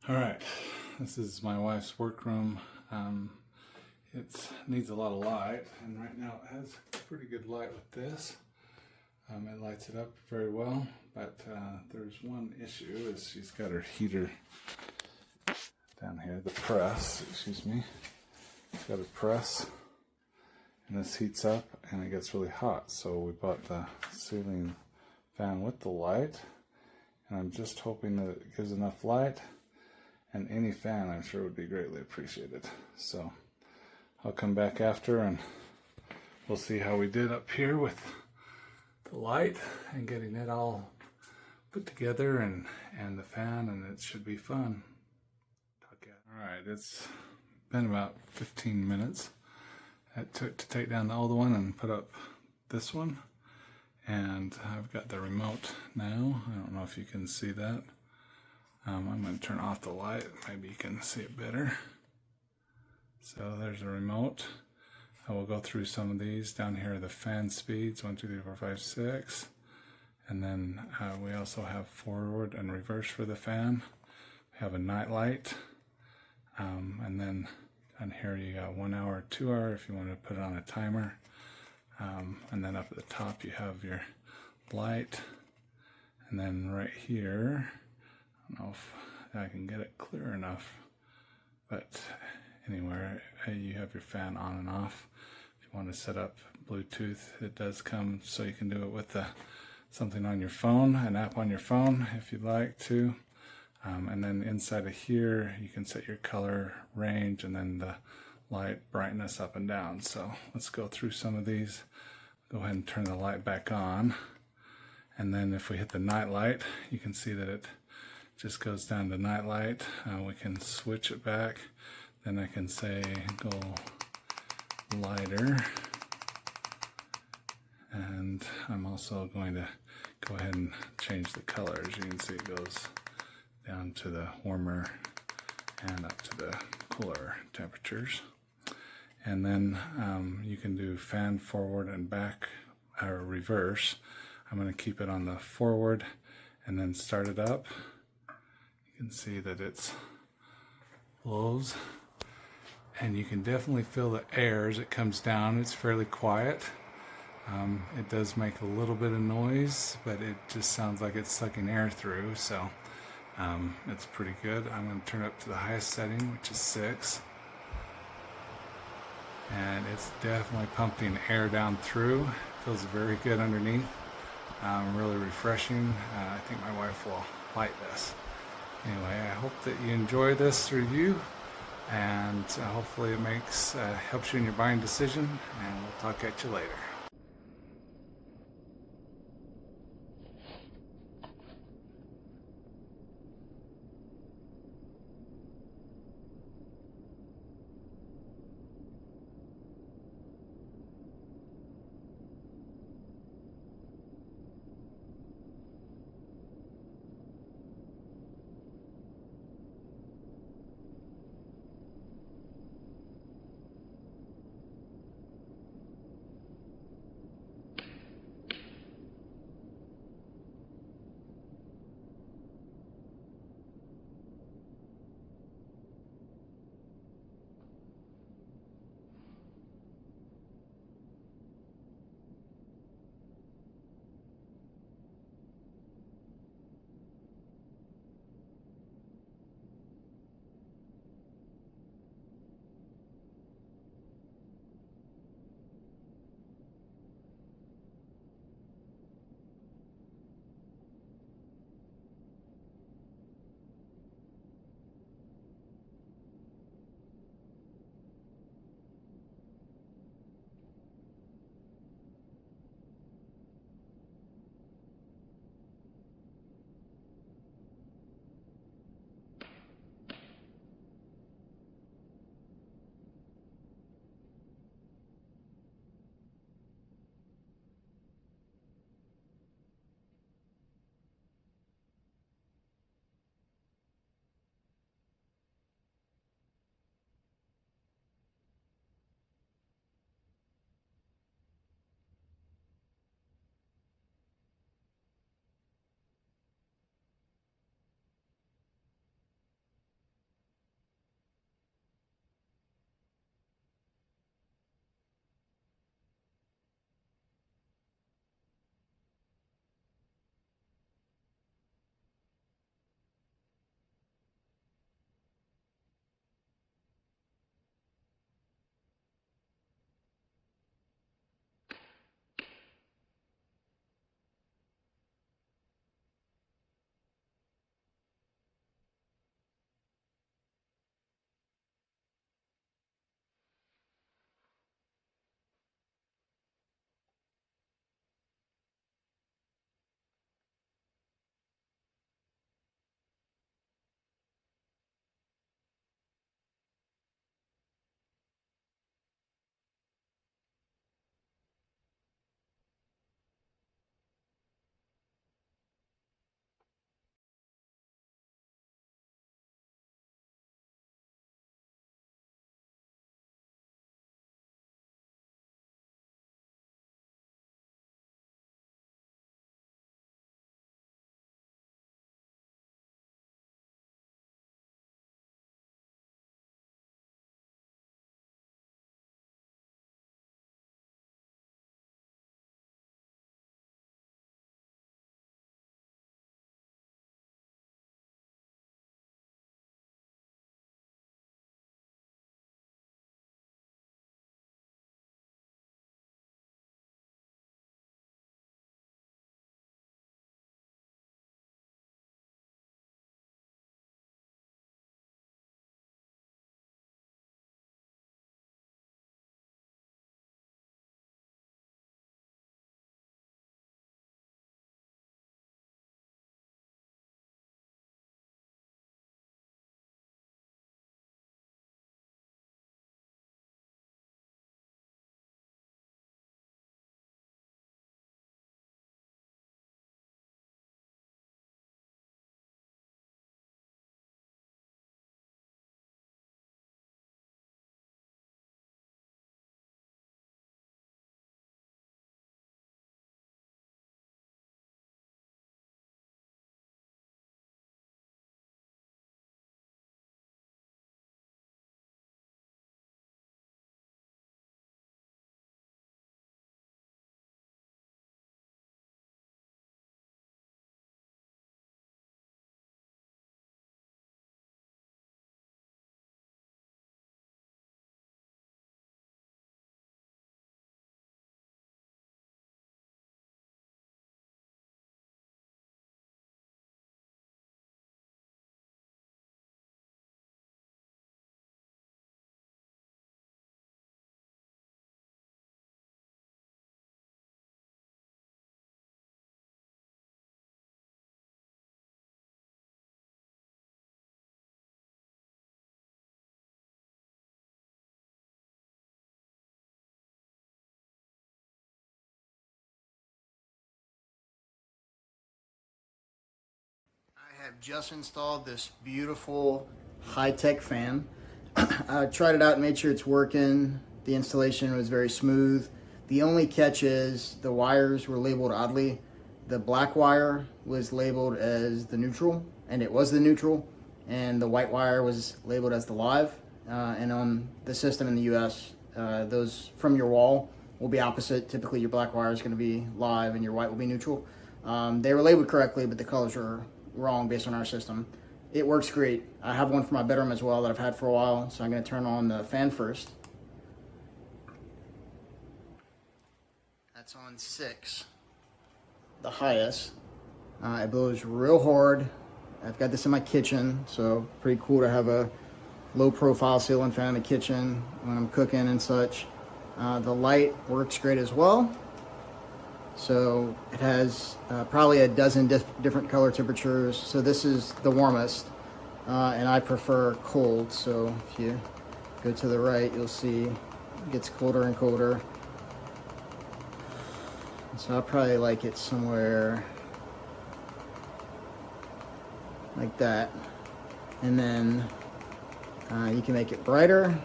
All right, this is my wife's workroom. It needs a lot of light, and right now it has pretty good light with this. It lights it up very well, but there's one issue, is she's got her heater down here, the press, excuse me. She's got a press, and this heats up, and it gets really hot, so we bought the ceiling fan with the light, and I'm just hoping that it gives enough light, and any fan I'm sure would be greatly appreciated. So I'll come back after and we'll see how we did up here with the light and getting it all put together and the fan, and it should be fun. Alright, it's been about 15 minutes it took to take down the old one and put up this one, and I've got the remote now. I don't know if you can see that. I'm going to turn off the light, maybe you can see it better. So there's the remote. I will go through some of these. Down here are the fan speeds, 1, 2, 3, 4, 5, 6. And then we also have forward and reverse for the fan. We have a night light. And then down here you got 1 hour, 2 hour if you want to put it on a timer. And then up at the top you have your light. And then right here, I don't know if I can get it clear enough, but anywhere you have your fan on and off. If you want to set up Bluetooth, it does come so you can do it with something on your phone, an app on your phone if you'd like to. And then inside of here you can set your color range and then the light brightness up and down. So let's go through some of these. Go ahead and turn the light back on, and then if we hit the night light, you can see that it just goes down to night light. We can switch it back. Then I can say go lighter, and I'm also going to go ahead and change the colors. You can see it goes down to the warmer and up to the cooler temperatures. And then you can do fan forward and back or reverse. I'm going to keep it on the forward and then start it up. You can see that it's blows, and you can definitely feel the air as it comes down. It's fairly quiet. It does make a little bit of noise, but it just sounds like it's sucking air through, so it's pretty good. I'm going to turn it up to the highest setting, which is 6, and it's definitely pumping air down through. It feels very good underneath. Really refreshing. I think my wife will like this. Anyway, I hope that you enjoy this review, and hopefully it helps you in your buying decision, and we'll talk at you later. have just installed this beautiful high-tech fan. I tried it out and made sure it's working. The installation was very smooth. The only catch is the wires were labeled oddly. The black wire was labeled as the neutral, and it was the neutral, and the white wire was labeled as the live. And on the system in the US, those from your wall will be opposite. Typically your black wire is going to be live and your white will be neutral. They were labeled correctly, but the colors are wrong based on our system. It works great. I have one for my bedroom as well that I've had for a while, so I'm going to turn on the fan first. That's on 6, the highest. It blows real hard. I've got this in my kitchen, so pretty cool to have a low profile ceiling fan in the kitchen when I'm cooking and such. The light works great as well. So it has probably a dozen different color temperatures. So this is the warmest, and I prefer cold. So if you go to the right, you'll see it gets colder and colder. So I'll probably like it somewhere like that. And then you can make it brighter,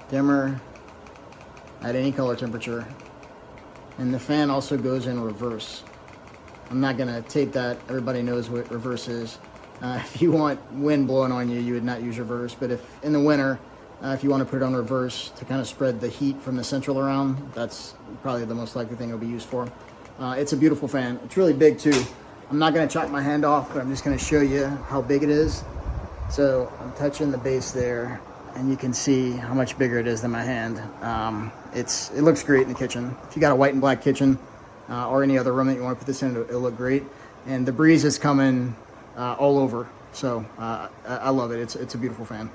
dimmer, at any color temperature. And the fan also goes in reverse. I'm not gonna tape that. Everybody knows what reverse is. If you want wind blowing on you, you would not use reverse. But if in the winter, if you want to put it on reverse to kind of spread the heat from the central around, that's probably the most likely thing it'll be used for. It's a beautiful fan. It's really big too. I'm not gonna chop my hand off, but I'm just gonna show you how big it is. So I'm touching the base there, and you can see how much bigger it is than my hand. It looks great in the kitchen. If you got a white and black kitchen or any other room that you want to put this in, it'll look great. And the breeze is coming all over, so I love it. It's a beautiful fan.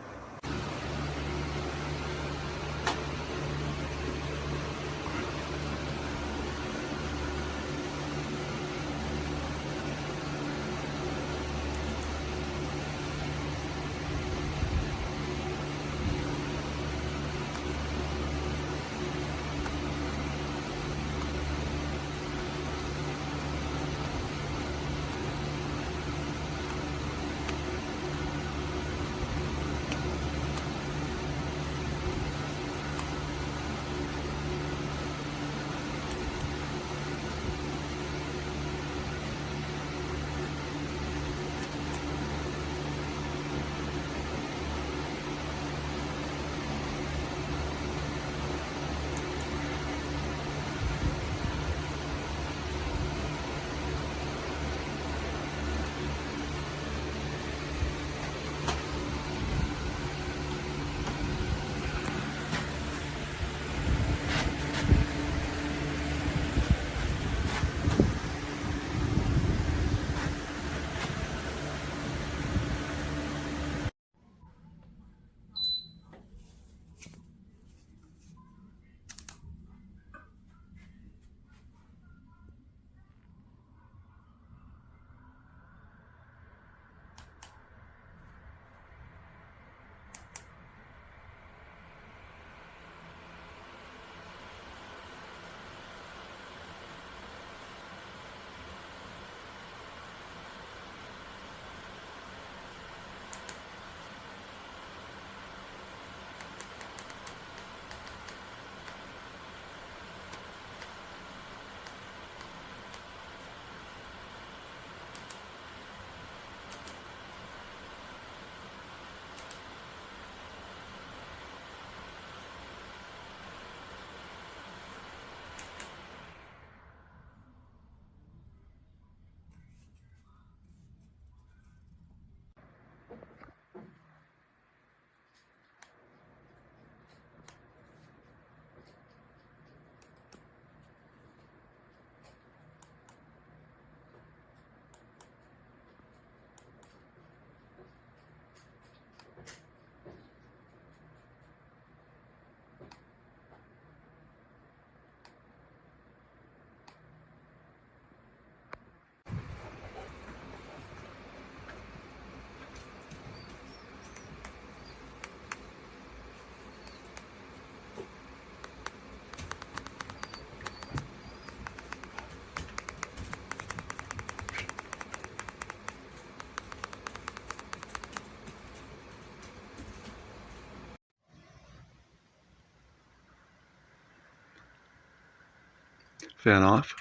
Fan off.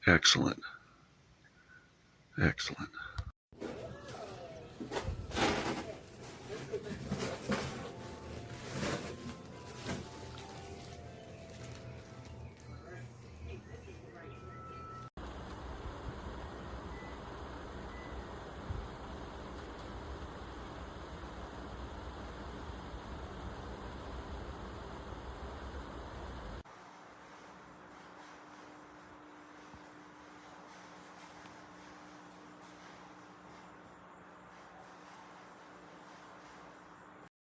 Excellent. Excellent.